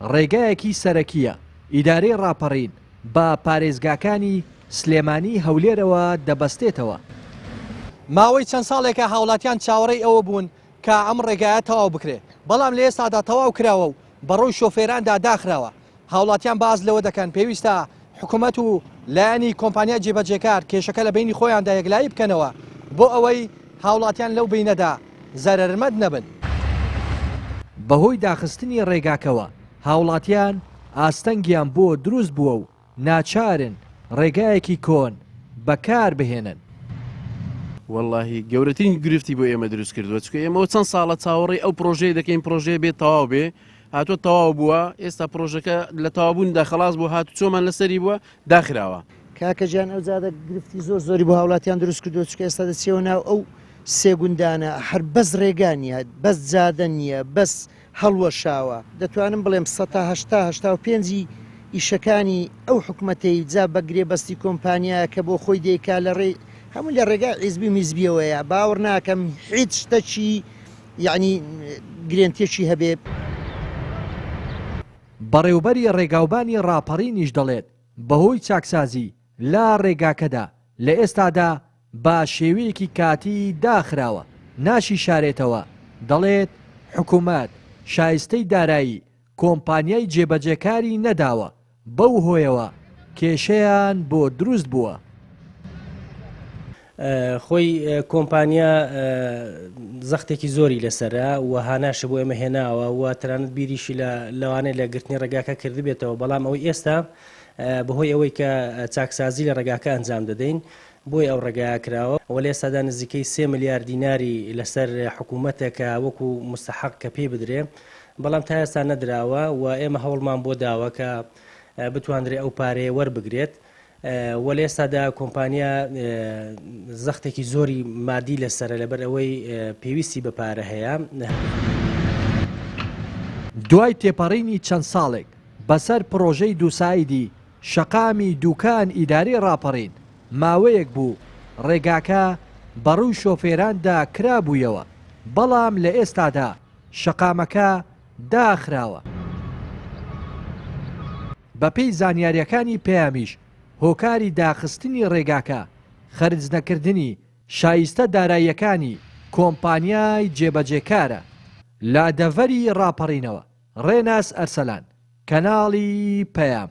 ڕێگایەکی سەرەکیە ئیدارەی ڕاپەڕین بە پارێزگاکانی سلێمانی هەولێرەوە دەبەستێتەوە. ماوەی چەند ساڵێکە هاوڵاتیان چاوەڕێی ئەوە بوون کە ئەم ڕێگایە تەواو بکرێت، بەڵام لە ئێستادا تەواو کراوە و بەڕۆی شۆفێراندا داخراوە. هاوڵاتیان باز لەوە دەکەن پێویستە حکوومەت و لایەنی کۆمپانیا جێبەجێکار کێشەکە لە بینی خۆیاندا یەکلایی بکەنەوە بۆ ئەوەی هاوڵاتیان لەو بینەدا زەرمەند نەبن. بەهۆی داخستنی ڕێگاکەوە هاوڵاتیان ئاستەنگیان بۆ دروست بووە و ناچارن ڕێگایەکی کۆن بەکار بهێنن. واللهی گەورەترین گرفتی بۆ ئێمە دروست کردووە، چکە ئێمەوە چەند ساڵە چاوەڕێی ئەو پرۆژەی دەکەین پرۆژێ بێت تەواو بێ، هاتووە تەواو بووە، ئێستا پرۆژەکە لە تەواوبووندا خلاص بوو، هاتو چۆمان لەسەری بووە داخراوە. کاکەجان ئەو زادە گرفتی زۆری بۆ هاوڵاتیان دروست کردو، چکە ئێستا دەچێەوە ناو ئەو سێگوندانە هەر بەس ڕێگا نیە، بەس جادە نییە، بەس هەڵوەشاوە. دەتوانم بڵێم 1985 ئیشەکانی ئەو حکوومەتەی جا بەگرێ بەستی کۆمپانیایە کە بۆ خۆی دەیکا لە ڕێ هەموو لە ڕێگای حیزبی میزبیەوەیە. باوەڕ ناکەم هیچ شتەکی یعنی گرێنتێکی هەبێ. بەڕێوبەری ڕێگاوبانی ڕاپەڕینیش دەڵێت بەهۆی چاکسازی لا ڕێگاکەدا لە ئێستادا با شێوەیەکی کاتی داخراوە ناشی شارێتەوە. دەڵێت حکوومەت شایستەی دارایی کۆمپانیای جێبەجێکاری نەداوە، بەو هۆیەوە کێشەیان بۆ دروست بووە. خۆی کۆمپانیا زەختێکی زۆری لەسرە و هاناش بۆ ئێمە هێناوە و تەنانەت بیریشی لەوانەیە لە گرتنی ڕێگاکە کردبێتەوە، بەڵام ئەوەی ئێستا بەهۆی ئەوەی کە چاکسازی لە ڕێگاکە ئەنجام دەدەین بۆی ئەو ڕێگایە کراوە و لە ئێستادا نزیکەی 3 ملیار دیناری لەسەر حکوومەتێکە وەکو مستحق کە پێ بدرێ، بەڵام تا ئێستا نەدراوە و ئێمە هەوڵمان بۆ داوە کە بتوانرێ ئەو پارەیە وەربگرێت. وە لە ئێستادا کۆمپانیا زەختێکی زۆری مادی لەسرە لەبەر ئەوەی پێویستی بە پارە هەیە. دوای تێپەڕینی چەند ساڵێک بەسەر پرۆژەی دووسایدی شەقامی دووکان ئیدارەی ڕاپەڕین ماوەیەک بوو ڕێگاکە بەڕووی شۆفێراندا کرابوویەوە، بەڵام لە ئێستادا شەقامەکە داخراوە. بەپێی زانیاریەکانی پەیامیش هۆکاری داخستنی ڕێگاکە خەرج نەکردنی شایستە داراییەکانی کۆمپانیای جێبەجێکارە. لە دەڤەری ڕاپەڕینەوە ڕێناس ئەرسەلان، کەناڵی پەیام.